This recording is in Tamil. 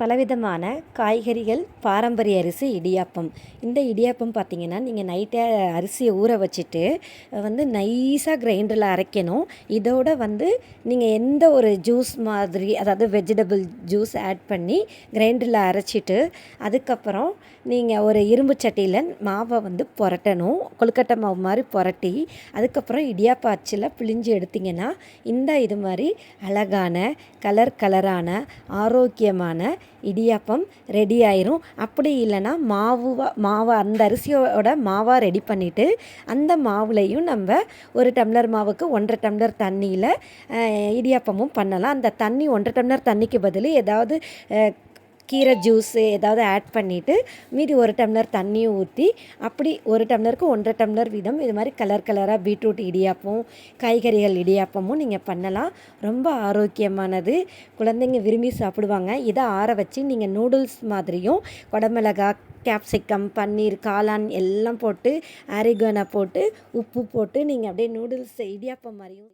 பலவிதமான காய்கறிகள் பாரம்பரிய அரிசி இடியாப்பம். இந்த இடியாப்பம் பார்த்திங்கன்னா, நீங்கள் நைட்டே அரிசியை ஊற வச்சுட்டு நைஸாக கிரைண்டரில் அரைக்கணும். இதோட நீங்கள் எந்த ஒரு ஜூஸ் மாதிரி, அதாவது வெஜிடபிள் ஜூஸ் ஆட் பண்ணி கிரைண்டரில் அரைச்சிட்டு, அதுக்கப்புறம் நீங்கள் ஒரு இரும்பு சட்டியில் மாவை புரட்டணும். கொழுக்கட்டை மாவு மாதிரி புரட்டி, அதுக்கப்புறம் இடியாப்ப அச்சில் பிழிஞ்சு எடுத்திங்கன்னா இது மாதிரி அழகான கலரான ஆரோக்கியமான இடியாப்பம் ரெடி ஆயிரும். அப்படி இல்லைன்னா மாவை அந்த அரிசியோட மாவாக ரெடி பண்ணிவிட்டு, அந்த மாவுலையும் நம்ம ஒரு டம்ளர் மாவுக்கு 1.5 டம்ளர் தண்ணியில் இடியாப்பமும் பண்ணலாம். அந்த தண்ணி 1.5 டம்ளர் தண்ணிக்கு பதில் ஏதாவது கீரை ஜூஸு ஏதாவது ஆட் பண்ணிவிட்டு மீதி 1 டம்ளர் தண்ணியும் ஊற்றி, அப்படி 1 டம்ளருக்கு 1.5 டம்ளர் வீதம் இது மாதிரி கலராக பீட்ரூட் இடியாப்பம், காய்கறிகள் இடியாப்பமும் நீங்கள் பண்ணலாம். ரொம்ப ஆரோக்கியமானது, குழந்தைங்க விரும்பி சாப்பிடுவாங்க. இதை ஆற வச்சு நீங்கள் நூடுல்ஸ் மாதிரியும் குடமிளகா, கேப்சிகம், பன்னீர், காளான் எல்லாம் போட்டு, ஆரிகானோ போட்டு, உப்பு போட்டு நீங்கள் அப்படியே நூடுல்ஸ் இடியாப்பம் மாதிரியும்